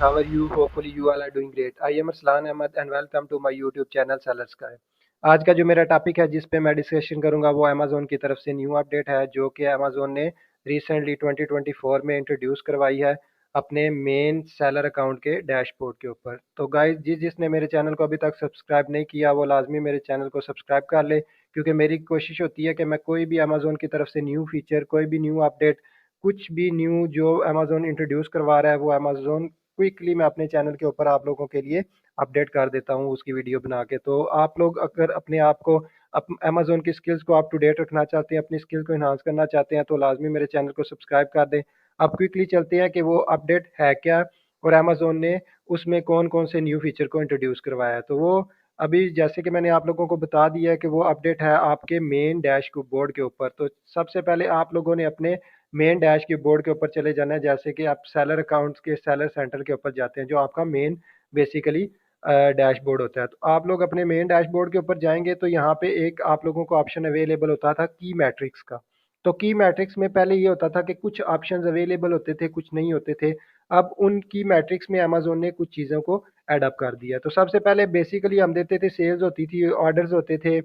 How are you? Hopefully you all are doing great. I am Arslan Ahmed and welcome to my YouTube channel Sellers Guide। आज का जो मेरा topic है जिस पे मैं डिस्कशन करूंगा वो अमेज़ोन की तरफ से न्यू अपडेट है जो कि अमेज़ोन ने रिसेंटली 2024 में इंट्रोड्यूस करवाई है अपने मेन सेलर अकाउंट के डैशबोर्ड के ऊपर। तो गाइस जिसने मेरे चैनल को अभी तक सब्सक्राइब नहीं किया वो लाजमी मेरे चैनल को सब्सक्राइब कर ले, क्योंकि मेरी कोशिश होती है कि मैं कोई भी अमेज़ोन की तरफ से न्यू फीचर, कोई भी न्यू अपडेट, कुछ भी न्यू जो अमेज़ोन इंट्रोड्यूस करवा रहा है वो अमेज़ोन क्विकली मैं अपने चैनल के ऊपर आप लोगों के लिए अपडेट कर देता हूँ उसकी वीडियो बना के। तो आप लोग अगर अपने आप को अमेज़ोन की स्किल्स को अप टू डेट रखना चाहते हैं, अपनी स्किल को इन्हांस करना चाहते हैं, तो लाजमी मेरे चैनल को सब्सक्राइब कर दें। अब क्विकली चलते हैं कि वो अपडेट है क्या और अमेज़ोन ने उसमें कौन कौन से न्यू फीचर को इंट्रोड्यूस करवाया है। तो वो अभी जैसे कि मैंने आप लोगों को बता दिया है कि वो अपडेट है आपके मेन डैश बोर्ड के ऊपर। तो सबसे पहले आप लोगों ने अपने मेन डैश की बोर्ड के ऊपर चले जाना है। जैसे कि आप सेलर अकाउंट्स के सेलर सेंटर के ऊपर जाते हैं जो आपका मेन बेसिकली डैशबोर्ड होता है। तो आप लोग अपने मेन डैशबोर्ड के ऊपर जाएंगे तो यहाँ पे एक आप लोगों को ऑप्शन अवेलेबल होता था की मैट्रिक्स का। तो की मैट्रिक्स में पहले ये होता था कि कुछ ऑप्शंस अवेलेबल होते थे, कुछ नहीं होते थे। अब उन की मैट्रिक्स में अमेजोन ने कुछ चीज़ों को एड अप कर दिया। तो सबसे पहले बेसिकली हम देते थे, सेल्स होती थी, ऑर्डर्स होते थे,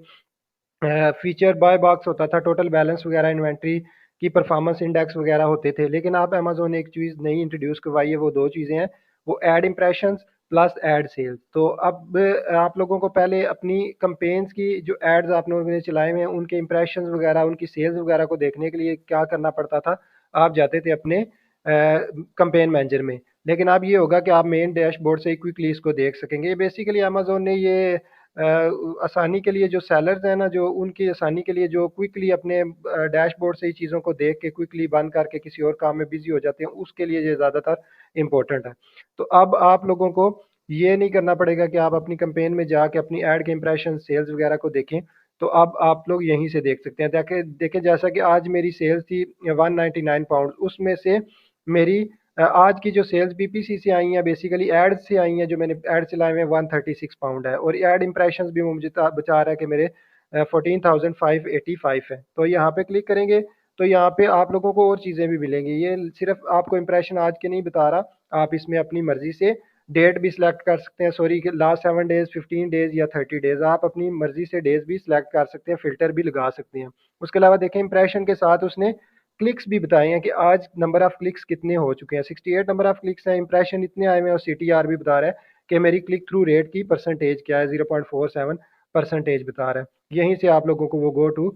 फीचर बाय बॉक्स होता था, टोटल बैलेंस वगैरह, इन्वेंट्री की परफॉर्मेंस इंडेक्स वगैरह होते थे। लेकिन अब अमेजोन ने एक चीज़ नई इंट्रोड्यूस करवाई है, वो दो चीज़ें हैं, वो ad impressions plus ad sales. तो अब आप लोगों को पहले अपनी कंपेन्स की जो एड्स आप लोगों ने चलाए हुए हैं उनके इम्प्रेशंस वगैरह, उनकी सेल्स वगैरह को देखने के लिए क्या करना पड़ता था, आप जाते थे अपने कंपेन मैनेजर में। लेकिन अब ये होगा कि आप मेन डैशबोर्ड से ही क्विकली इसको देख सकेंगे। बेसिकली अमेजोन ने ये आसानी के लिए, जो सेलर्स हैं ना, जो उनकी आसानी के लिए, जो क्विकली अपने डैशबोर्ड से ही चीज़ों को देख के क्विकली बंद करके किसी और काम में बिजी हो जाते हैं, उसके लिए ये ज़्यादातर इम्पोर्टेंट है। तो अब आप लोगों को ये नहीं करना पड़ेगा कि आप अपनी कंपेन में जाके अपनी ऐड के इंप्रेशन, सेल्स वगैरह को देखें। तो अब आप लोग यहीं से देख सकते हैं। देखें देखें जैसा कि आज मेरी सेल्स थी 199 पाउंड, उसमें से मेरी आज की जो सेल्स बीपीसी से आई हैं, बेसिकली एड से आई हैं, जो मैंने एड चलाए हुए हैं, 136 पाउंड है। और एड इंप्रेशंस भी वो मुझे बता रहा है कि मेरे 14,585 है। तो यहाँ पे क्लिक करेंगे तो यहाँ पे आप लोगों को और चीज़ें भी मिलेंगी। ये सिर्फ आपको इंप्रेशन आज के नहीं बता रहा, आप इसमें अपनी मर्जी से डेट भी सिलेक्ट कर सकते हैं, सॉरी लास्ट 7 डेज, 15 डेज या 30 डेज, आप अपनी मर्जी से डेज भी सिलेक्ट कर सकते हैं, फिल्टर भी लगा सकते हैं। उसके अलावा देखें इंप्रेशन के साथ उसने क्लिक्स भी बताए हैं कि आज नंबर ऑफ क्लिक्स कितने हो चुके हैं, 68 नंबर ऑफ क्लिक्स हैं, इंप्रेशन इतने आए हुए हैं। और सीटीआर भी बता रहा है कि मेरी क्लिक थ्रू रेट की परसेंटेज क्या है, 0.47% बता रहा है। यहीं से आप लोगों को वो गो टू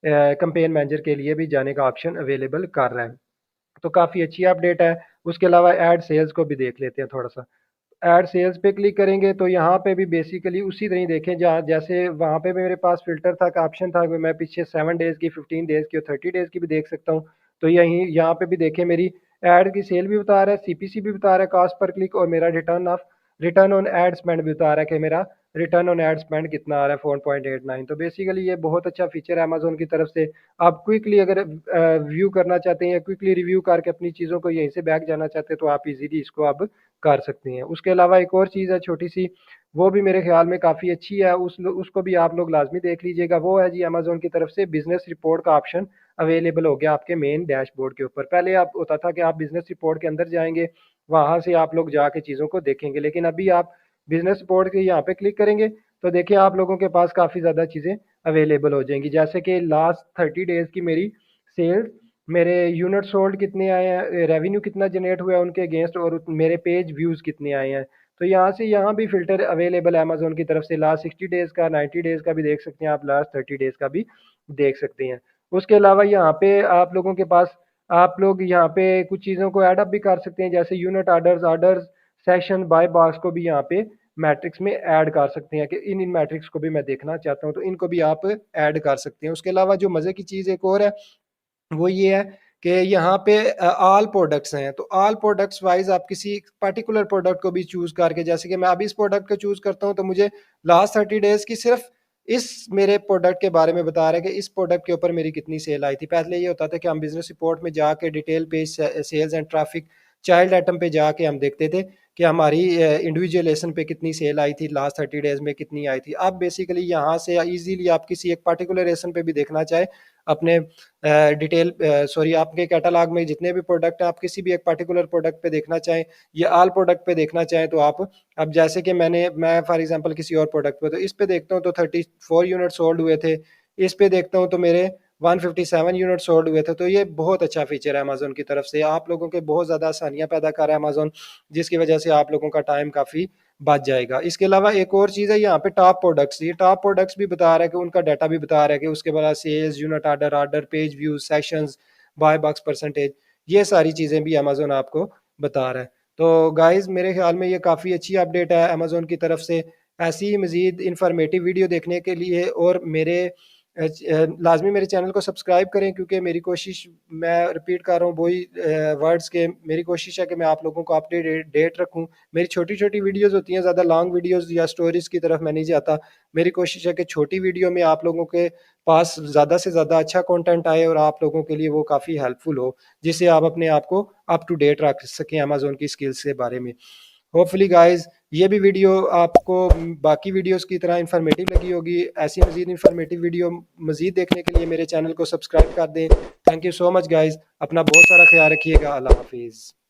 कंपेन मैनेजर के लिए भी जाने का ऑप्शन अवेलेबल कर रहा है। तो काफ़ी अच्छी अपडेट है। उसके अलावा ऐड सेल्स को भी देख लेते हैं थोड़ा सा। ऐड सेल्स पे क्लिक करेंगे तो यहाँ पे भी बेसिकली उसी तरह ही देखें, जहाँ जैसे वहाँ पे भी मेरे पास फिल्टर था का ऑप्शन था कि मैं पीछे 7 डेज की, 15 डेज की और 30 डेज की भी देख सकता हूँ। तो यहीं यहाँ पे भी देखें, मेरी ऐड की सेल भी बता रहा है, सीपीसी भी बता रहा है, कॉस्ट पर क्लिक, और मेरा रिटर्न ऑन एड स्पेंड भी बता रहा है कि मेरा रिटर्न ऑन एड स्पेंड कितना आ रहा है, 4.89। तो बेसिकली ये बहुत अच्छा फीचर है अमेजोन की तरफ से। आप क्विकली अगर व्यू करना चाहते हैं या क्विकली रिव्यू करके अपनी चीज़ों को यहीं से बैक जाना चाहते हैं तो आप इजीली इसको अब कर सकते हैं। उसके अलावा एक और चीज़ है छोटी सी, वो भी मेरे ख्याल में काफ़ी अच्छी है, उसको भी आप लोग लाजमी देख लीजिएगा। वो है जी अमेजोन की तरफ से बिजनेस रिपोर्ट का ऑप्शन अवेलेबल हो गया आपके मेन डैशबोर्ड के ऊपर। पहले आप होता था कि आप बिजनेस रिपोर्ट के अंदर जाएंगे, वहां से आप लोग जाके चीज़ों को देखेंगे, लेकिन अभी आप बिजनेस रिपोर्ट के यहाँ पे क्लिक करेंगे तो देखिए आप लोगों के पास काफ़ी ज़्यादा चीज़ें अवेलेबल हो जाएंगी। जैसे कि लास्ट 30 डेज की मेरी सेल्स, मेरे यूनिट सोल्ड कितने आए हैं, रेवेन्यू कितना जनरेट हुआ है उनके अगेंस्ट, और मेरे पेज व्यूज़ कितने आए हैं। तो यहाँ से यहाँ भी फिल्टर अवेलेबल है अमेजोन की तरफ से। लास्ट 60 डेज का, 90 डेज का भी देख सकते हैं आप, लास्ट 30 डेज का भी देख सकते हैं। उसके अलावा यहाँ पे आप लोगों के पास, आप लोग यहाँ पे कुछ चीज़ों को ऐड अप भी कर सकते हैं, जैसे unit orders, session, buy box को भी यहाँ पे मैट्रिक्स में ऐड कर सकते हैं कि इन मैट्रिक्स को भी मैं देखना चाहता हूँ, तो इनको भी आप ऐड कर सकते हैं। उसके अलावा जो मज़े की चीज़ एक और है वो ये है कि यहाँ पे ऑल प्रोडक्ट्स हैं। तो ऑल प्रोडक्ट्स वाइज आप किसी पर्टिकुलर प्रोडक्ट को भी चूज करके, जैसे कि मैं अभी इस प्रोडक्ट को चूज करता हूँ तो मुझे लास्ट 30 डेज की सिर्फ इस मेरे प्रोडक्ट के बारे में बता रहा है कि इस प्रोडक्ट के ऊपर मेरी कितनी सेल आई थी। पहले ये होता था कि हम बिजनेस रिपोर्ट में जाके detail page, sales and traffic, child item पे जाके हम देखते थे कि हमारी इंडिविजुअलेशन पे कितनी सेल आई थी, लास्ट 30 डेज में कितनी आई थी। आप बेसिकली यहाँ से इजीली आप किसी एक पर्टिकुलर रेसन पे भी देखना चाहे अपने डिटेल सॉरी आपके कैटलॉग में जितने भी प्रोडक्ट हैं, आप किसी भी एक पर्टिकुलर प्रोडक्ट पे देखना चाहें या ऑल प्रोडक्ट पे देखना चाहें तो आप अब जैसे कि मैं फॉर एग्जांपल किसी और प्रोडक्ट पे तो इस पे देखता हूँ तो 34 यूनिट सोल्ड हुए थे, इस पे देखता हूँ तो मेरे 157 यूनिट सोल्ड हुए थे। तो ये बहुत अच्छा फीचर है अमेजोन की तरफ से, आप लोगों के बहुत ज़्यादा आसानियां पैदा कर रहा है अमेजोन, जिसकी वजह से आप लोगों का टाइम काफ़ी बच जाएगा। इसके अलावा एक और चीज़ है यहाँ पे टॉप प्रोडक्ट्स, ये टॉप प्रोडक्ट्स भी बता रहा है कि उनका डाटा भी बता रहा है कि उसके बाद sales, unit order, order page views, sessions, buy box percentage, ये सारी चीज़ें भी अमेजोन आपको बता रहा है। तो गाइज मेरे ख्याल में ये काफ़ी अच्छी अपडेट है अमेजोन की तरफ से। ऐसी ही मज़ीद इंफॉर्मेटिव वीडियो देखने के लिए और मेरे लाजमी मेरे चैनल को सब्सक्राइब करें, क्योंकि मेरी कोशिश, मैं रिपीट कर रहा हूँ वही वर्ड्स के, मेरी कोशिश है कि मैं आप लोगों को अपडेट डेट रखूँ। मेरी छोटी छोटी वीडियोस होती हैं, ज़्यादा लॉन्ग वीडियोस या स्टोरीज की तरफ मैं नहीं जाता। मेरी कोशिश है कि छोटी वीडियो में आप लोगों के पास ज़्यादा से ज़्यादा अच्छा कंटेंट आए और आप लोगों के लिए वो काफ़ी हेल्पफुल हो, जिससे आप अपने आप को अप टू डेट रख सकें अमेजोन की स्किल्स के बारे में। होपफुली गाइस ये भी वीडियो आपको बाकी वीडियोस की तरह इन्फॉर्मेटिव लगी होगी। ऐसी मजीद इन्फॉर्मेटिव वीडियो मजीद देखने के लिए मेरे चैनल को सब्सक्राइब कर दें। Thank you so much guys, अपना बहुत सारा ख्याल रखिएगा। अल्लाह हाफिज़।